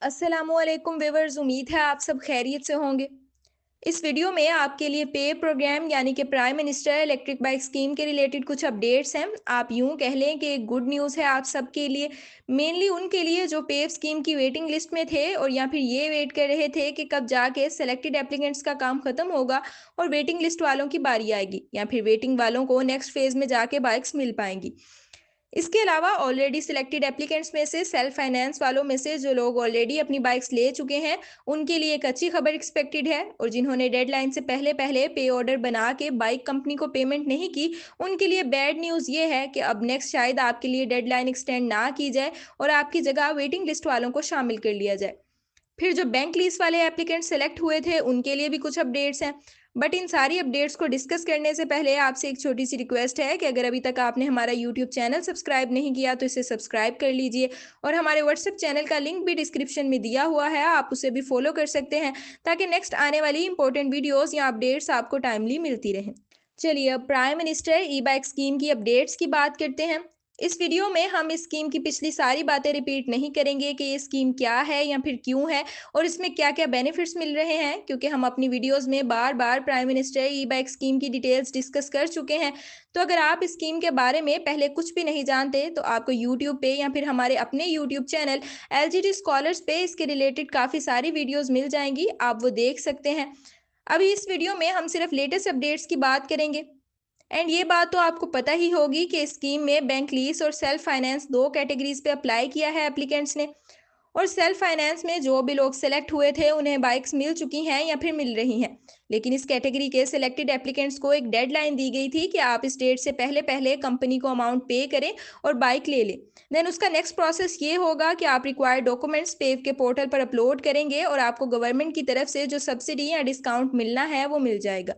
अस्सलामुअलैकुम व्यूअर्स, उम्मीद है आप सब खैरियत से होंगे। इस वीडियो में आपके लिए पे प्रोग्राम यानी कि prime minister electric bike scheme के रिलेटेड कुछ अपडेट्स हैं। आप यूं कह लें कि एक गुड न्यूज़ है आप सबके लिए, मेनली उनके लिए जो पे स्कीम की वेटिंग लिस्ट में थे और या फिर ये वेट कर रहे थे कि कब जाके सेलेक्टेड एप्लीकेंट्स का काम खत्म होगा और वेटिंग लिस्ट वालों की बारी आएगी या फिर वेटिंग वालों को नेक्स्ट फेज में जाके बाइक्स मिल पाएंगी। इसके अलावा ऑलरेडी सिलेक्टेड एप्लीकेंट्स में से सेल्फ फाइनेंस वालों में से जो लोग ऑलरेडी अपनी बाइक्स ले चुके हैं, उनके लिए एक अच्छी खबर एक्सपेक्टेड है। और जिन्होंने डेडलाइन से पहले पहले पे ऑर्डर बना के बाइक कंपनी को पेमेंट नहीं की, उनके लिए बैड न्यूज़ ये है कि अब नेक्स्ट शायद आपके लिए डेडलाइन एक्सटेंड ना की जाए और आपकी जगह वेटिंग लिस्ट वालों को शामिल कर लिया जाए। फिर जो बैंक लीज वाले एप्लीकेंट सेलेक्ट हुए थे, उनके लिए भी कुछ अपडेट्स हैं। बट इन सारी अपडेट्स को डिस्कस करने से पहले आपसे एक छोटी सी रिक्वेस्ट है कि अगर अभी तक आपने हमारा यूट्यूब चैनल सब्सक्राइब नहीं किया तो इसे सब्सक्राइब कर लीजिए और हमारे व्हाट्सएप चैनल का लिंक भी डिस्क्रिप्शन में दिया हुआ है, आप उसे भी फॉलो कर सकते हैं ताकि नेक्स्ट आने वाली इंपॉर्टेंट वीडियोस या अपडेट्स आपको टाइमली मिलती रहें। चलिए अब प्राइम मिनिस्टर ई बाइक स्कीम की अपडेट्स की बात करते हैं। इस वीडियो में हम इस स्कीम की पिछली सारी बातें रिपीट नहीं करेंगे कि ये स्कीम क्या है या फिर क्यों है और इसमें क्या क्या बेनिफिट्स मिल रहे हैं, क्योंकि हम अपनी वीडियोस में बार बार प्राइम मिनिस्टर ई बाइक स्कीम की डिटेल्स डिस्कस कर चुके हैं। तो अगर आप इस स्कीम के बारे में पहले कुछ भी नहीं जानते तो आपको यूट्यूब पे या फिर हमारे अपने यूट्यूब चैनल एलजीडी स्कॉलर्स पे इसके रिलेटेड काफ़ी सारी वीडियोज़ मिल जाएंगी, आप वो देख सकते हैं। अभी इस वीडियो में हम सिर्फ लेटेस्ट अपडेट्स की बात करेंगे। एंड ये बात तो आपको पता ही होगी कि स्कीम में बैंक लीज और सेल्फ फाइनेंस दो कैटेगरीज पे अप्लाई किया है एप्लीकेंट्स ने। और सेल्फ फाइनेंस में जो भी लोग सेलेक्ट हुए थे उन्हें बाइक्स मिल चुकी हैं या फिर मिल रही हैं। लेकिन इस कैटेगरी के सिलेक्टेड एप्लीकेंट्स को एक डेडलाइन दी गई थी कि आप इस डेट से पहले पहले कंपनी को अमाउंट पे करें और बाइक ले लें। देन उसका नेक्स्ट प्रोसेस ये होगा कि आप रिक्वायर्ड डॉक्यूमेंट्स पेव के पोर्टल पर अपलोड करेंगे और आपको गवर्नमेंट की तरफ से जो सब्सिडी या डिस्काउंट मिलना है वो मिल जाएगा।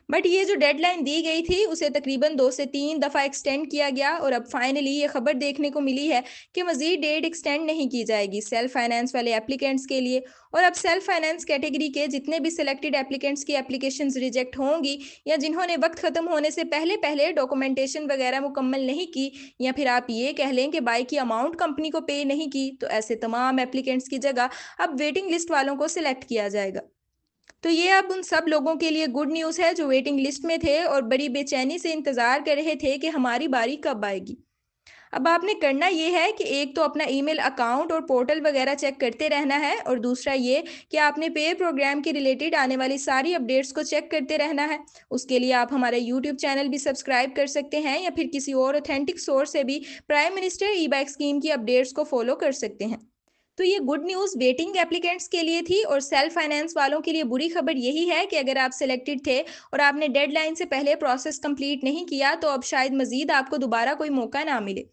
बट ये जो डेडलाइन दी गई थी उसे तकरीबन 2 से 3 दफ़ा एक्सटेंड किया गया और अब फाइनली ये खबर देखने को मिली है कि मज़ीद डेट एक्सटेंड नहीं की जाएगी सेल्फ फाइनेंस वाले एप्लीकेंट्स के लिए। और अब सेल्फ फाइनेंस कैटेगरी के जितने भी सिलेक्टेड एप्लीकेंट्स की एप्लीकेशंस रिजेक्ट होंगी या जिन्होंने वक्त ख़त्म होने से पहले पहले डॉक्यूमेंटेशन वगैरह मुकम्मल नहीं की, या फिर आप ये कह लें कि बाइक की अमाउंट कंपनी को पे नहीं की, तो ऐसे तमाम एप्लीकेंट्स की जगह अब वेटिंग लिस्ट वालों को सिलेक्ट किया जाएगा। तो ये अब उन सब लोगों के लिए गुड न्यूज़ है जो वेटिंग लिस्ट में थे और बड़ी बेचैनी से इंतज़ार कर रहे थे कि हमारी बारी कब आएगी। अब आपने करना ये है कि एक तो अपना ईमेल अकाउंट और पोर्टल वगैरह चेक करते रहना है और दूसरा ये कि आपने पे प्रोग्राम के रिलेटेड आने वाली सारी अपडेट्स को चेक करते रहना है। उसके लिए आप हमारे यूट्यूब चैनल भी सब्सक्राइब कर सकते हैं या फिर किसी और ऑथेंटिक सोर्स से भी प्राइम मिनिस्टर ई बाइक स्कीम की अपडेट्स को फॉलो कर सकते हैं। तो ये गुड न्यूज़ वेटिंग एप्लीकेंट्स के लिए थी और सेल्फ फाइनेंस वालों के लिए बुरी खबर यही है कि अगर आप सिलेक्टेड थे और आपने डेडलाइन से पहले प्रोसेस कंप्लीट नहीं किया तो अब शायद मजीद आपको दोबारा कोई मौका ना मिले।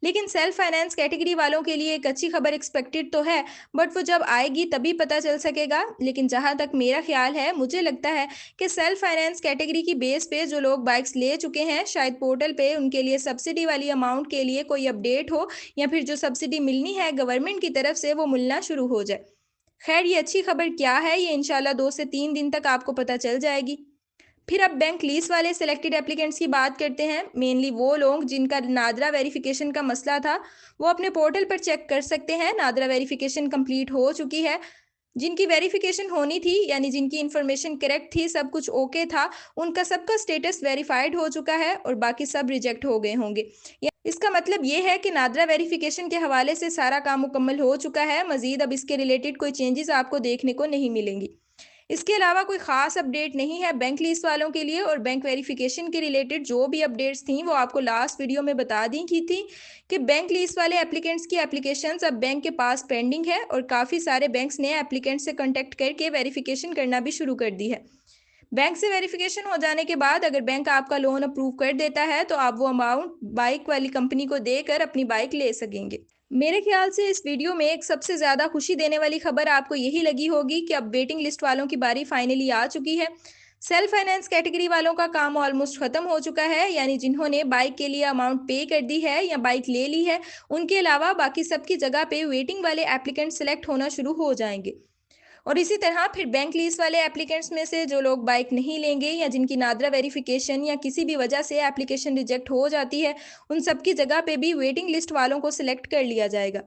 लेकिन सेल्फ फाइनेंस कैटेगरी वालों के लिए एक अच्छी खबर एक्सपेक्टेड तो है, बट वो जब आएगी तभी पता चल सकेगा। लेकिन जहाँ तक मेरा ख्याल है, मुझे लगता है कि सेल्फ फाइनेंस कैटेगरी की बेस पे जो लोग बाइक्स ले चुके हैं, शायद पोर्टल पे उनके लिए सब्सिडी वाली अमाउंट के लिए कोई अपडेट हो या फिर जो सब्सिडी मिलनी है गवर्नमेंट की तरफ से वो मिलना शुरू हो जाए। खैर ये अच्छी खबर क्या है, ये इंशाल्लाह 2 से 3 दिन तक आपको पता चल जाएगी। फिर अब बैंक लीज वाले सिलेक्टेड एप्लीकेंट्स की बात करते हैं। मेनली वो लोग जिनका नादरा वेरिफिकेशन का मसला था, वो अपने पोर्टल पर चेक कर सकते हैं नादरा वेरिफिकेशन कंप्लीट हो चुकी है। जिनकी वेरिफिकेशन होनी थी यानी जिनकी इन्फॉर्मेशन करेक्ट थी, सब कुछ ओके था, उनका सबका स्टेटस वेरीफाइड हो चुका है और बाकी सब रिजेक्ट हो गए होंगे। इसका मतलब ये है कि नादरा वेरिफिकेशन के हवाले से सारा काम मुकम्मल हो चुका है, मजीद अब इसके रिलेटेड कोई चेंजेस आपको देखने को नहीं मिलेंगी। इसके अलावा कोई ख़ास अपडेट नहीं है बैंक लीज वालों के लिए। और बैंक वेरिफिकेशन के रिलेटेड जो भी अपडेट्स थी वो आपको लास्ट वीडियो में बता दी की थी कि बैंक लीज वाले एप्लीकेंट्स की एप्लीकेशंस अब बैंक के पास पेंडिंग है और काफ़ी सारे बैंक्स ने एप्लीकेंट से कॉन्टेक्ट करके वेरिफिकेशन करना भी शुरू कर दी है। बैंक से वेरिफिकेशन हो जाने के बाद अगर बैंक आपका लोन अप्रूव कर देता है तो आप वो अमाउंट बाइक वाली कंपनी को देकर अपनी बाइक ले सकेंगे। मेरे ख्याल से इस वीडियो में एक सबसे ज़्यादा खुशी देने वाली खबर आपको यही लगी होगी कि अब वेटिंग लिस्ट वालों की बारी फाइनली आ चुकी है। सेल्फ फाइनेंस कैटेगरी वालों का काम ऑलमोस्ट खत्म हो चुका है, यानी जिन्होंने बाइक के लिए अमाउंट पे कर दी है या बाइक ले ली है, उनके अलावा बाकी सबकी जगह पे वेटिंग वाले एप्लीकेंट सेलेक्ट होना शुरू हो जाएंगे। और इसी तरह फिर बैंक लीज वाले एप्लीकेंट्स में से जो लोग बाइक नहीं लेंगे या जिनकी नादरा वेरिफिकेशन या किसी भी वजह से एप्लीकेशन रिजेक्ट हो जाती है, उन सब की जगह पे भी वेटिंग लिस्ट वालों को सिलेक्ट कर लिया जाएगा।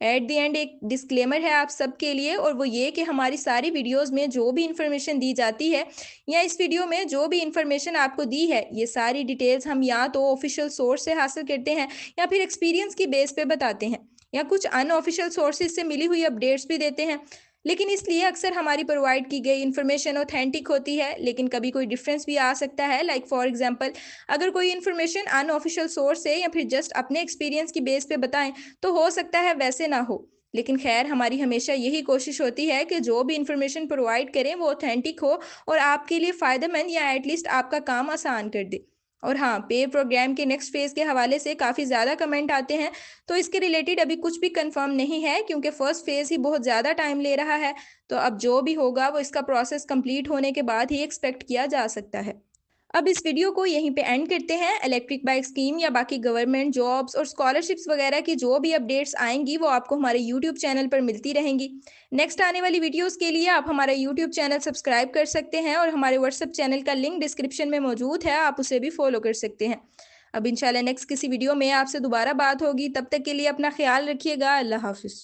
एट द एंड एक डिस्क्लेमर है आप सबके लिए, और वो ये कि हमारी सारी वीडियोस में जो भी इंफॉर्मेशन दी जाती है या इस वीडियो में जो भी इंफॉर्मेशन आपको दी है, ये सारी डिटेल्स हम या तो ऑफिशियल सोर्स से हासिल करते हैं या फिर एक्सपीरियंस की बेस पे बताते हैं, या कुछ अनऑफिशियल सोर्सेज से मिली हुई अपडेट्स भी देते हैं। लेकिन इसलिए अक्सर हमारी प्रोवाइड की गई इन्फॉर्मेशन ऑथेंटिक होती है, लेकिन कभी कोई डिफरेंस भी आ सकता है। लाइक फॉर एग्जांपल, अगर कोई इन्फॉर्मेशन अनऑफिशियल सोर्स से या फिर जस्ट अपने एक्सपीरियंस की बेस पे बताएं तो हो सकता है वैसे ना हो। लेकिन खैर, हमारी हमेशा यही कोशिश होती है कि जो भी इन्फॉर्मेशन प्रोवाइड करें वो ऑथेंटिक हो और आपके लिए फ़ायदेमंद या एटलीस्ट आपका काम आसान कर दे। और हाँ, पे प्रोग्राम के नेक्स्ट फेज़ के हवाले से काफ़ी ज़्यादा कमेंट आते हैं, तो इसके रिलेटेड अभी कुछ भी कंफर्म नहीं है क्योंकि फर्स्ट फेज़ ही बहुत ज़्यादा टाइम ले रहा है। तो अब जो भी होगा वो इसका प्रोसेस कंप्लीट होने के बाद ही एक्सपेक्ट किया जा सकता है। अब इस वीडियो को यहीं पे एंड करते हैं। इलेक्ट्रिक बाइक स्कीम या बाकी गवर्नमेंट जॉब्स और स्कॉलरशिप्स वगैरह की जो भी अपडेट्स आएंगी वो आपको हमारे यूट्यूब चैनल पर मिलती रहेंगी। नेक्स्ट आने वाली वीडियोस के लिए आप हमारा यूट्यूब चैनल सब्सक्राइब कर सकते हैं और हमारे व्हाट्सएप चैनल का लिंक डिस्क्रिप्शन में मौजूद है, आप उसे भी फॉलो कर सकते हैं। अब इंशाल्लाह नेक्स्ट किसी वीडियो में आपसे दोबारा बात होगी, तब तक के लिए अपना ख्याल रखिएगा। अल्लाह हाफिज़।